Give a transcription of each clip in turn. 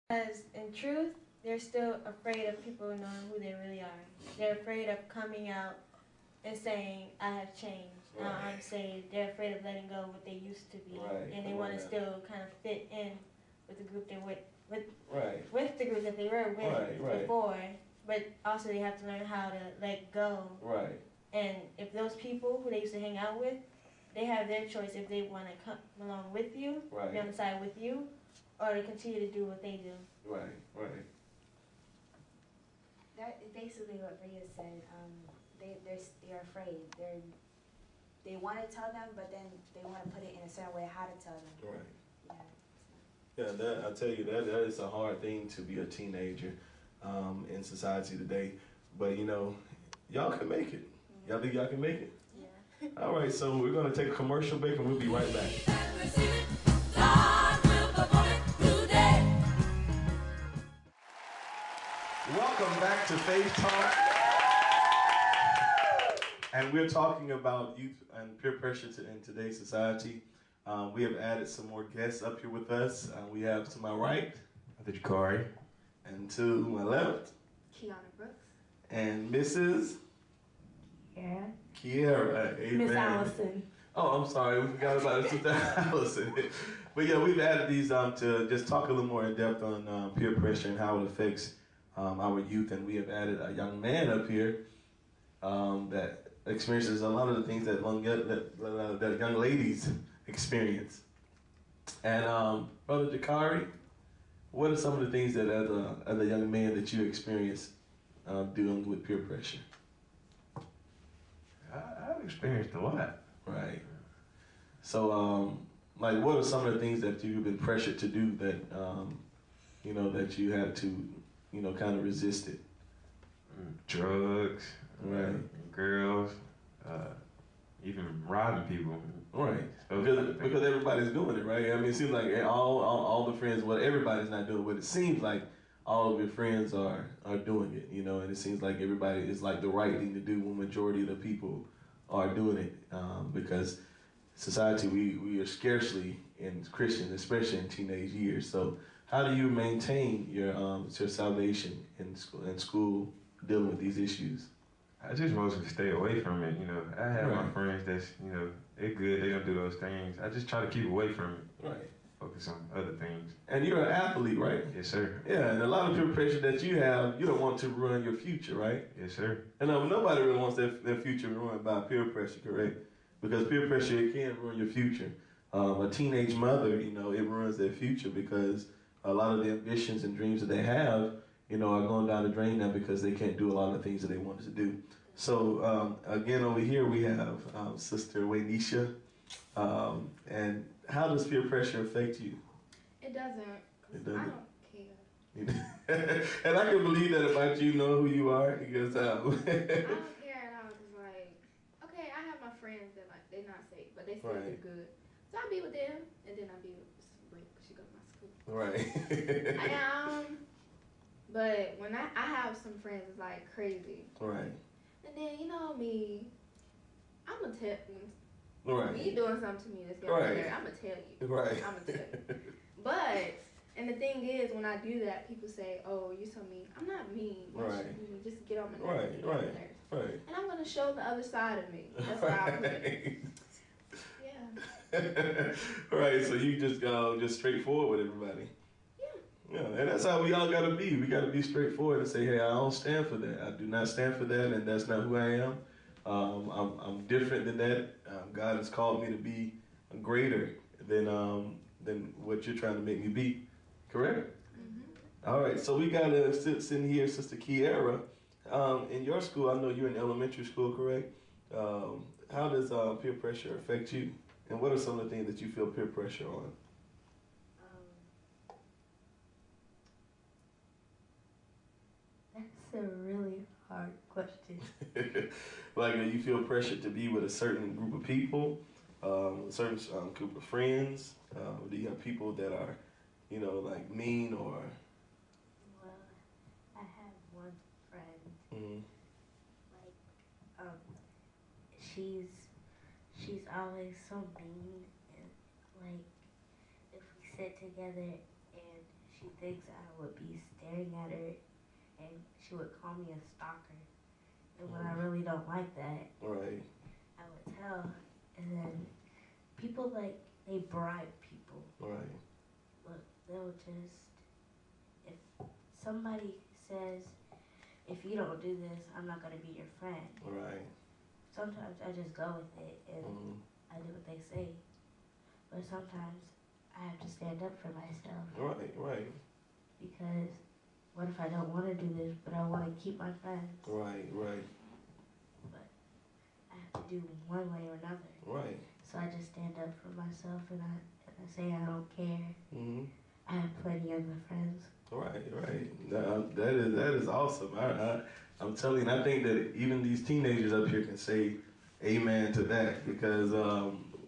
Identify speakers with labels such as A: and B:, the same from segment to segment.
A: Because in truth, they're still afraid of people knowing who they really are. They're afraid of coming out and saying, I have changed. Now I'm saved. They're afraid of letting go of what they used to be. And they want to still kind of fit in with the group they're with the group that they were with before. But also they have to learn how to let go. And if those people who they used to hang out with, they have their choice if they want to come along with you, be on the side with you, or to continue to do what they do.
B: That is basically what Rhea said. They're afraid. They want to tell them, but then they want to put it in a certain way how to tell them.
C: Yeah, I tell you that is a hard thing to be a teenager in society today. But you know, y'all can make it. Y'all think y'all can make it?
A: Yeah.
C: All right, so we're gonna take a commercial break and we'll be right back. Welcome back to Faith Talk. And we're talking about youth and peer pressure in today's society. We have added some more guests up here with us. We have to my right,
D: Jakari,
C: and to my left,
B: Kiana Brooks.
C: And Mrs. Kiera. Amen.
E: Miss Allison.
C: Oh, I'm sorry, we forgot about Sister Allison. But yeah, we've added these to just talk a little more in depth on peer pressure and how it affects our youth. And we have added a young man up here that experiences a lot of the things that young ladies experience. And Brother Jakari, what are some of the things that as a young man that you experience dealing with peer pressure?
D: I've experienced a lot.
C: Right. So, like, what are some of the things that you've been pressured to do that, you know, that you had to, you know, kind of resist it?
D: Drugs,
C: right?
D: Girls, even robbing people.
C: Right. Because everybody's doing it, right? I mean, it seems like all the friends, well, everybody's not doing it, but it seems like all of your friends are doing it, you know, and it seems like everybody is like the right thing to do when majority of the people are doing it, because society, we are scarcely in Christians, especially in teenage years. So how do you maintain your salvation in school dealing with these issues?
D: I just mostly stay away from it, you know. I have my friends that's, you know, they're good, they don't do those things. I just try to keep away from it.
C: Right.
D: Focus on other things.
C: And you're an athlete, right?
D: Yes, sir.
C: Yeah, and a lot of peer pressure that you have, you don't want to ruin your future, right?
D: Yes, sir.
C: And nobody really wants their future ruined by peer pressure, correct? Because peer pressure, it can ruin your future. A teenage mother, you know, it ruins their future because a lot of the ambitions and dreams that they have, you know, are going down the drain now because they can't do a lot of the things that they wanted to do. So, again, over here we have Sister Waynisha. And how does peer pressure affect you?
F: It doesn't.
C: It doesn't?
F: I don't care.
C: And I can believe that about you, know who you are, because
F: I don't care at all. Cause like, okay, I have my friends that like they're not safe, but they still do good. So I be with them, and then I be with Brie because she go to my school.
C: Right.
F: But when I have some friends that's like crazy.
C: Right.
F: And then you know me, I'm gonna tell you.
C: Right.
F: When you doing something to me that's gonna be I'm gonna tell you.
C: Right.
F: I'm gonna tell you. But and the thing is, when I do that, people say, "Oh, you're so mean." I'm not mean.
C: Right.
F: Just get on my nerves.
C: Right.
F: And I'm gonna show the other side of me. That's why I put it. Yeah.
C: Right. So you just go just straightforward with everybody. Yeah, and that's how we all gotta be. We gotta be straightforward and say, "Hey, I don't stand for that. I do not stand for that, and that's not who I am. I'm different than that. God has called me to be greater than what you're trying to make me be." Correct? Mm-hmm. All right. So we got sitting here, Sister Kiera. In your school, I know you're in elementary school, correct? How does peer pressure affect you? And what are some of the things that you feel peer pressure on?
E: That's a really hard question.
C: Like, you feel pressured to be with a certain group of people, a certain group of friends? Do you have people that are, you know, like mean or?
E: Well, I have one friend.
C: Mm-hmm.
E: Like, she's always so mean, and like, if we sit together and she thinks I would be staring at her, and she would call me a stalker. And when I really don't like that,
C: Right.
E: I would tell. And then people they bribe people.
C: Right.
E: Look, they'll just, if somebody says, if you don't do this, I'm not gonna be your friend.
C: Right.
E: Sometimes I just go with it and I do what they say. But sometimes I have to stand up for myself.
C: Right. Right.
E: Because what if I don't want to do this, but I want to keep my friends?
C: Right. Right.
E: But I have to do one way or another.
C: Right.
E: So I just stand up for myself and I say I don't care.
C: Mm-hmm.
E: I have plenty of friends.
C: Right. Right. That is awesome. I'm telling you, I think that even these teenagers up here can say amen to that, because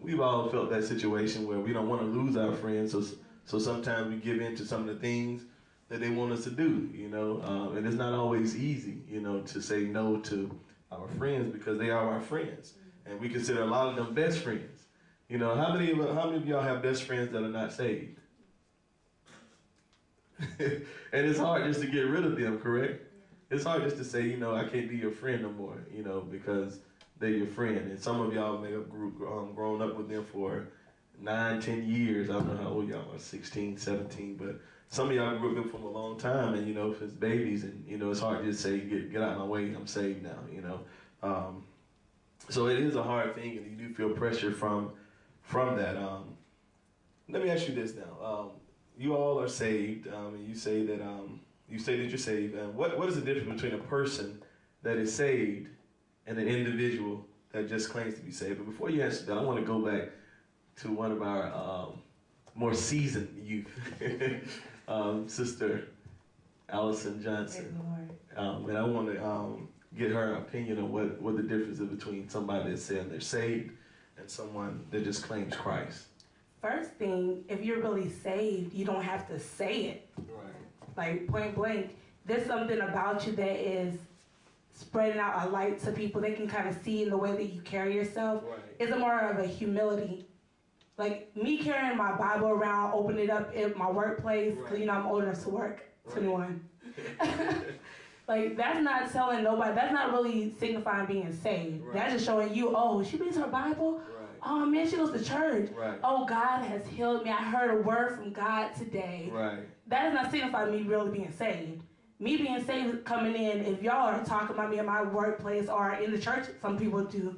C: we've all felt that situation where we don't want to lose our friends, so sometimes we give in to some of the things that they want us to do, you know, and it's not always easy, you know, to say no to our friends because they are our friends, and we consider a lot of them best friends. You know, how many of y'all have best friends that are not saved? And it's hard just to get rid of them, correct? It's hard just to say, you know, I can't be your friend no more, you know, because they're your friend. And some of y'all may have grown up with them for 9, 10 years. I don't know how old y'all are, 16, 17, but some of y'all grew up with them for a long time, and, you know, if it's babies, and, you know, it's hard to just say, get out of my way, I'm saved now, you know. So it is a hard thing, and you do feel pressure from that. Let me ask you this now. You all are saved, and you say that you're saved. And what is the difference between a person that is saved and an individual that just claims to be saved? But before you answer that, I want to go back to one of our more seasoned youth, Sister Allison Johnson. And I want to get her opinion on what the difference is between somebody that's saying they're saved and someone that just claims Christ.
G: First thing, if you're really saved, you don't have to say it.
C: Right.
G: Like, point blank, there's something about you that is spreading out a light to people. They can kind of see in the way that you carry yourself.
C: Right.
G: It's more of a humility. Like, me carrying my Bible around, opening it up in my workplace, because, you know, I'm old enough to work, 21. Like, that's not telling nobody, that's not really signifying being saved.
C: Right.
G: That's just showing you, oh, she reads her Bible?
C: Right.
G: Oh, man, she goes to church.
C: Right.
G: Oh, God has healed me. I heard a word from God today.
C: Right.
G: That does not signify me really being saved. Me being saved coming in, if y'all are talking about me in my workplace or in the church, some people do,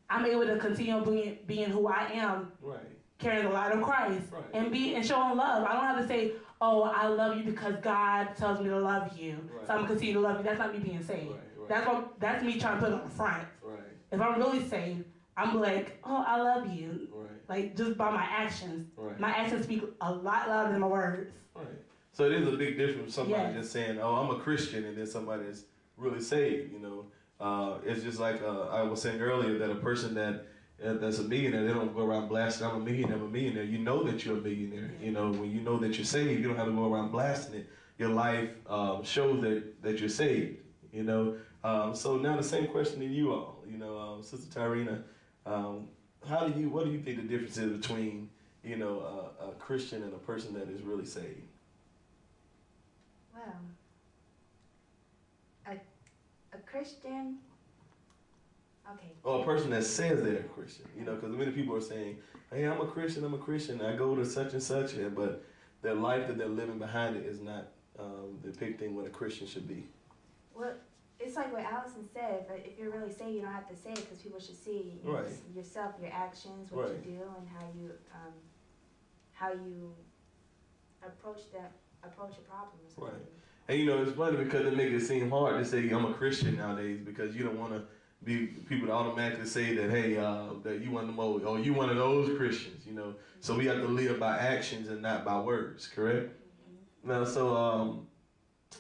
G: I'm able to continue being who I am,
C: Right.
G: carrying the light of Christ,
C: Right.
G: and showing love. I don't have to say, oh, I love you because God tells me to love you,
C: Right.
G: so I'm gonna continue to love you. That's not me being saved.
C: Right.
G: That's me trying to put it on the front.
C: Right.
G: If I'm really saved, I'm like, oh, I love you.
C: Right.
G: Like, just by my actions.
C: Right.
G: My actions speak a lot louder than my words.
C: Right. So it is a big difference from somebody
G: Yes.
C: just saying, oh, I'm a Christian, and then somebody that's really saved, you know. It's just like I was saying earlier, that a person that's a millionaire, they don't go around blasting, I'm a millionaire. You know that you're a millionaire. You know, when you know that you're saved, you don't have to go around blasting it. Your life shows that you're saved, you know. So now the same question to you all, you know, Sister Tyrena, what do you think the difference is between, you know, a Christian and a person that is really saved?
B: Well, a Christian, okay.
C: Or a person that says they're a Christian, you know, because many people are saying, hey, I'm a Christian, I go to such and such, but their life that they're living behind it is not depicting what a Christian should be.
B: Well, it's like what Allison said, but if you're really saved, you don't have to say it because people should see
C: Right.
B: yourself, your actions, what
C: Right.
B: you do, and how you approach a problem or something.
C: Right. And you know, it's funny because it makes it seem hard to say I'm a Christian nowadays, because you don't want to be people to automatically say that, hey, that you one of them old, or you one of those Christians, you know. So we have to live by actions and not by words, correct?
B: Mm-hmm.
C: Now, so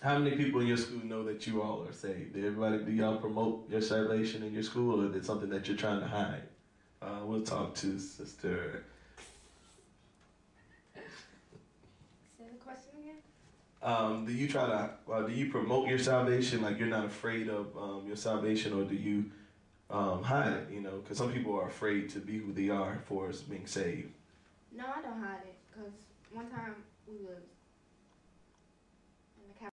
C: how many people in your school know that you all are saved? Do y'all promote your salvation in your school, or is it something that you're trying to hide? We'll talk to Sister.
F: Say the question again.
C: Do you promote your salvation, like you're not afraid of your salvation, or do you hide it? You know, because some people are afraid to be who they are for us being saved.
F: No, I don't hide it, because one time we was